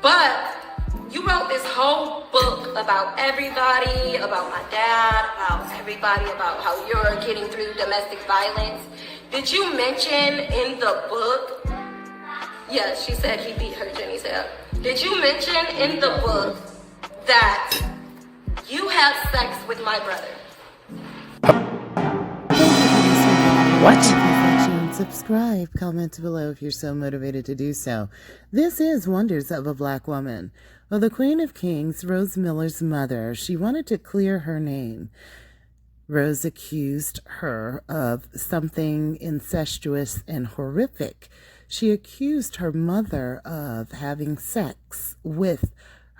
But you wrote this whole book about everybody, about my dad, about everybody, about how you're getting through domestic violence. Did you mention in the book, yeah, she said he beat her, Jenny said. Did you mention in the book that you have sex with my brother? What? Subscribe, comment below if you're so motivated to do so. This is Wonders of a Black Woman. Well, the Queen of Kings, Rose Miller's mother, she wanted to clear her name. Rose accused her of something incestuous and horrific. She accused her mother of having sex with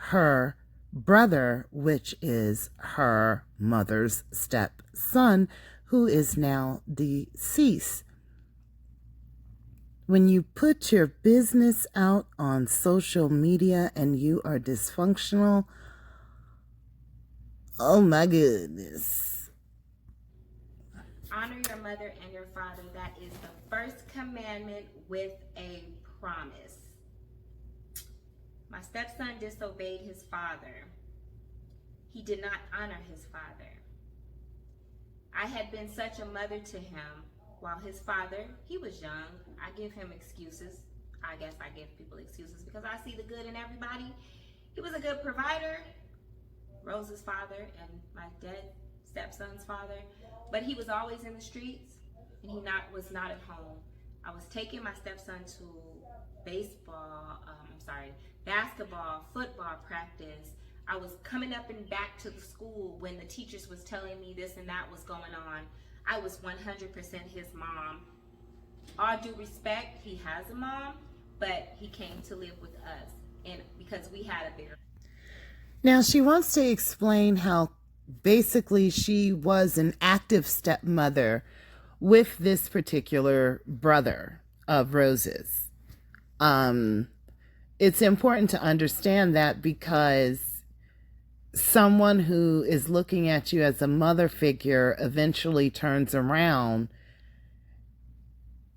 her brother, which is her mother's stepson, who is now deceased. When you put your business out on social media and you are dysfunctional, oh my goodness. Honor your mother and your father. That is the first commandment with a promise. My stepson disobeyed his father. He did not honor his father. I had been such a mother to him while his father, he was young. I give him excuses. I guess I give people excuses because I see the good in everybody. He was a good provider, Rose's father and my dead stepson's father, but he was always in the streets and he was not at home. I was taking my stepson to basketball, football practice. I was coming up and back to the school when the teachers was telling me this and that was going on. I was 100% his mom. All due respect, he has a mom, but he came to live with us and because we had a very... Now she wants to explain how basically she was an active stepmother with this particular brother of Rose's. It's important to understand that because someone who is looking at you as a mother figure eventually turns around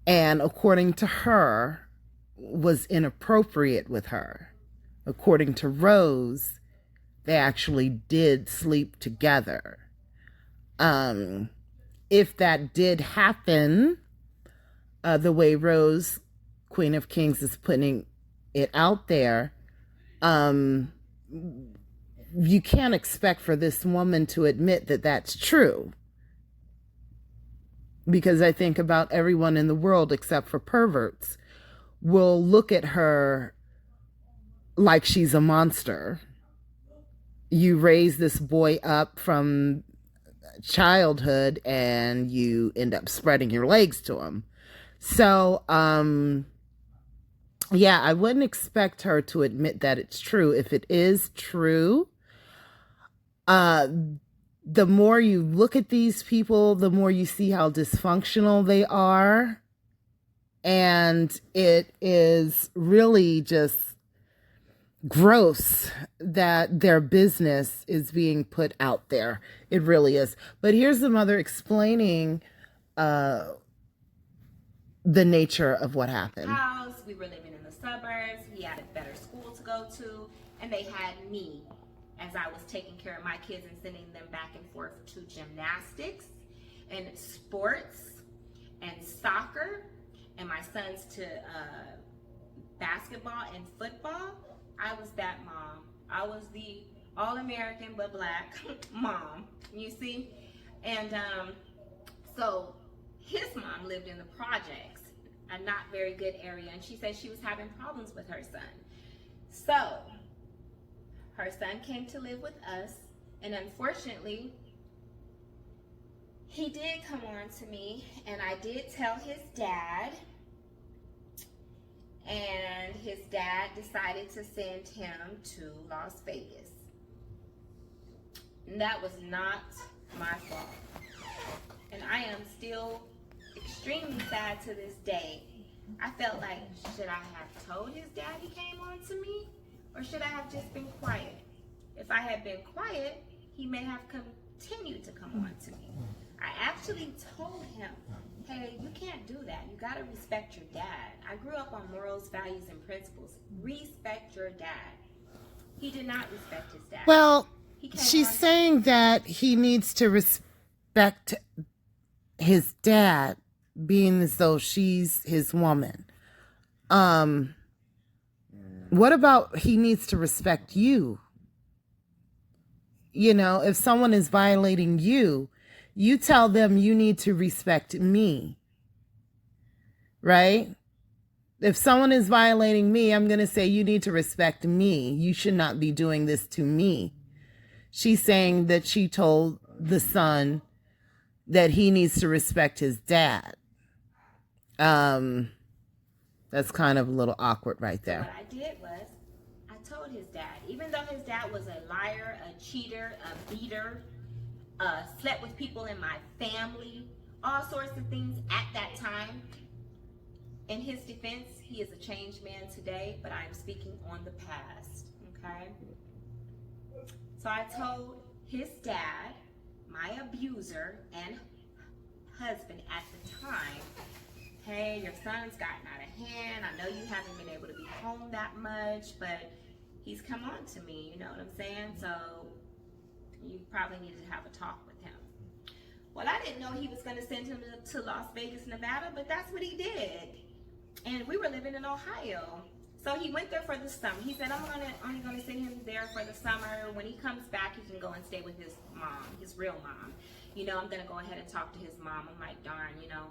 and, according to her, was inappropriate with her. According to Rose, they actually did sleep together. If that did happen, the way Rose, Queen of Kings, is putting it out there, you can't expect for this woman to admit that that's true. Because I think about everyone in the world, except for perverts, will look at her like she's a monster. You raise this boy up from childhood and you end up spreading your legs to him. So, yeah, I wouldn't expect her to admit that it's true. If it is true, the more you look at these people, the more you see how dysfunctional they are. And it is really just gross that their business is being put out there. It really is. But here's the mother explaining the nature of what happened. We were living in the suburbs. He had a better school to go to. And they had me as I was taking care of my kids and sending them back and forth to gymnastics and sports and soccer, and my sons to basketball and football. I was that mom. I was the all-American but black mom, you see? And so his mom lived in the projects, a not very good area, and she said she was having problems with her son. So her son came to live with us, and unfortunately, he did come on to me, and I did tell his dad, and his dad decided to send him to Las Vegas. And that was not my fault. And I am still extremely sad to this day. I felt like, should I have told his dad he came on to me? Or should I have just been quiet? If I had been quiet, he may have continued to come on to me. I actually told him hey, you can't do that. You got to respect your dad. I grew up on morals, values, and principles. Respect your dad. He did not respect his dad. Well, He came she's on- saying that he needs to respect his dad, being as though she's his woman. What about he needs to respect you? You know, if someone is violating you, you tell them you need to respect me, right? If someone is violating me, I'm going to say you need to respect me. You should not be doing this to me. She's saying that she told the son that he needs to respect his dad. That's kind of a little awkward right So there. what I did was, I told his dad, even though his dad was a liar, a cheater, a beater, slept with people in my family, all sorts of things at that time. In his defense, he is a changed man today, but I'm speaking on the past, okay? So I told his dad, my abuser and husband at the time, hey, your son's gotten out of hand. I know you haven't been able to be home that much, but he's come on to me, you know what I'm saying? So you probably needed to have a talk with him. Well, I didn't know he was going to send him to Las Vegas, Nevada, but that's what he did. And we were living in Ohio. So he went there for the summer. He said, I'm only going to send him there for the summer. When he comes back, he can go and stay with his mom, his real mom. You know, I'm going to go ahead and talk to his mom. I'm like, darn, you know,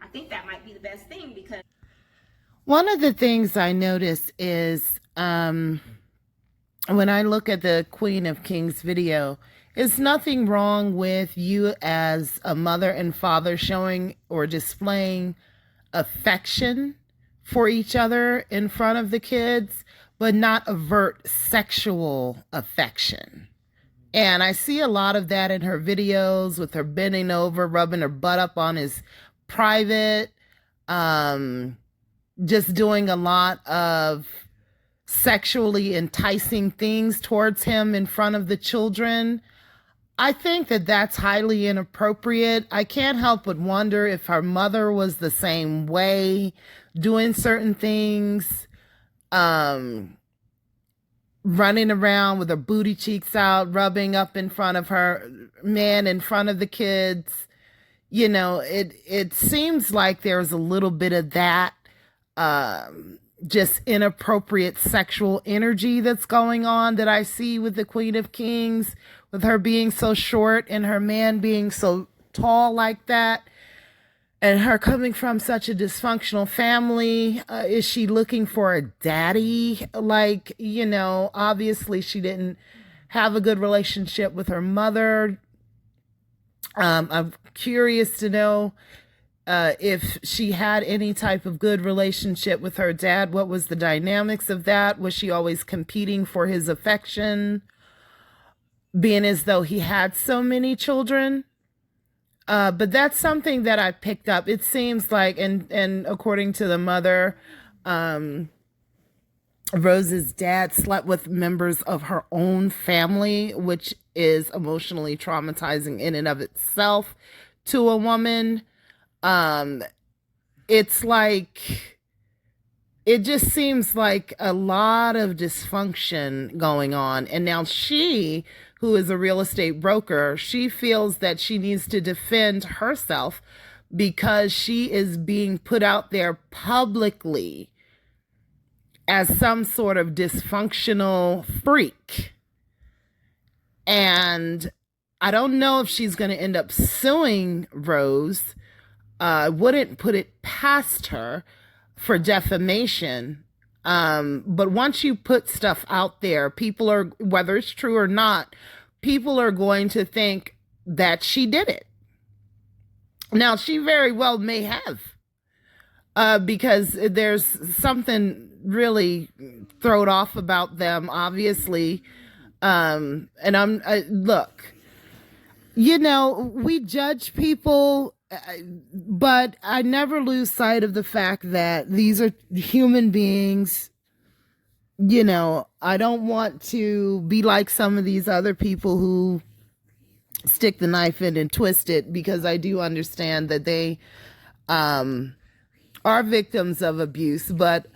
I think that might be the best thing because... One of the things I notice is when I look at the Queen of Kings video, is nothing wrong with you as a mother and father showing or displaying affection for each other in front of the kids, but not avert sexual affection. And I see a lot of that in her videos with her bending over, rubbing her butt up on his private, just doing a lot of sexually enticing things towards him in front of the children. I think that that's highly inappropriate. I can't help but wonder if her mother was the same way, doing certain things, running around with her booty cheeks out, rubbing up in front of her man, in front of the kids. You know, it seems like there's a little bit of that, just inappropriate sexual energy that's going on that I see with the Queen of Kings, with her being so short and her man being so tall like that, and her coming from such a dysfunctional family. Is she looking for a daddy? Like, you know, obviously she didn't have a good relationship with her mother. I'm curious to know if she had any type of good relationship with her dad. What was the dynamics of that? Was she always competing for his affection, being as though he had so many children? But that's something that I picked up. It seems like, and according to the mother, Rose's dad slept with members of her own family, which is emotionally traumatizing in and of itself to a woman. It's like, it just seems like a lot of dysfunction going on. And now she, who is a real estate broker, she feels that she needs to defend herself because she is being put out there publicly as some sort of dysfunctional freak. And I don't know if she's going to end up suing Rose. Wouldn't put it past her for defamation. But once you put stuff out there, people are, whether it's true or not, people are going to think that she did it. Now, she very well may have, because there's something really thrown off about them, obviously. And look, you know, we judge people, but I never lose sight of the fact that these are human beings. You know, I don't want to be like some of these other people who stick the knife in and twist it, because I do understand that they are victims of abuse, but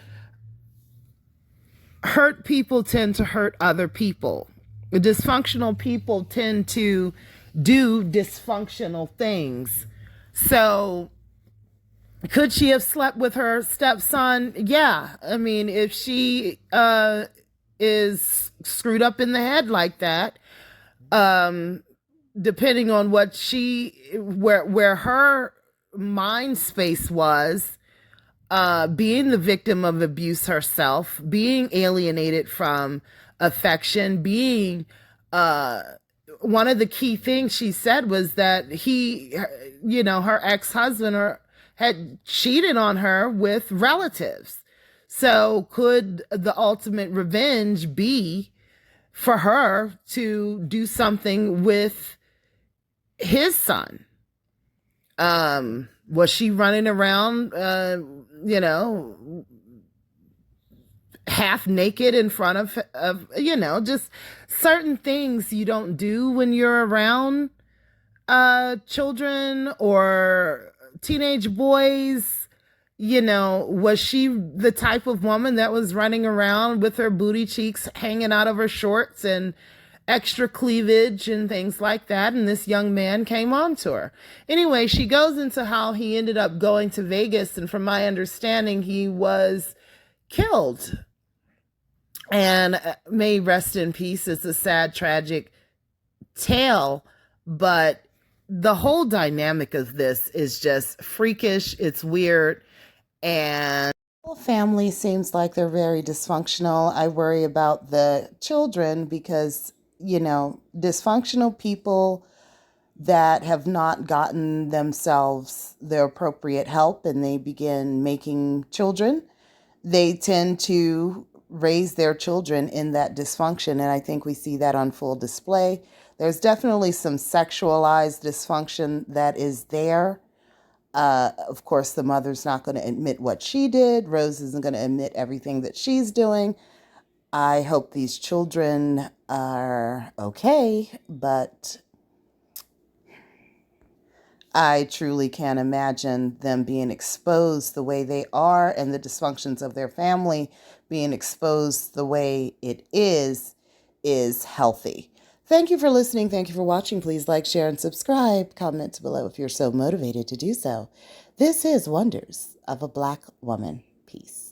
hurt people tend to hurt other people. Dysfunctional people tend to do dysfunctional things. So could she have slept with her stepson? Yeah. I mean, if she is screwed up in the head like that, depending on what where her mind space was, being the victim of abuse herself, being alienated from affection, being one of the key things she said was that her ex-husband had cheated on her with relatives. So could the ultimate revenge be for her to do something with his son? Was she running around, half naked in front of just certain things you don't do when you're around children or teenage boys? Was she the type of woman that was running around with her booty cheeks hanging out of her shorts and extra cleavage and things like that? And this young man came on to her. Anyway, she goes into how he ended up going to Vegas, and from my understanding, he was killed. And may rest in peace. It's a sad, tragic tale, but the whole dynamic of this is just freakish. It's weird. And the whole family seems like they're very dysfunctional. I worry about the children because, dysfunctional people that have not gotten themselves the appropriate help and they begin making children, they tend to raise their children in that dysfunction. And I think we see that on full display. There's definitely some sexualized dysfunction that is there. Of course, the mother's not going to admit what she did. Rose isn't going to admit everything that she's doing. I hope these children are okay, but I truly can't imagine them being exposed the way they are and the dysfunctions of their family being exposed the way it is healthy. Thank you for listening. Thank you for watching. Please like, share, and subscribe. Comment below if you're so motivated to do so. This is Wonders of a Black Woman. Peace.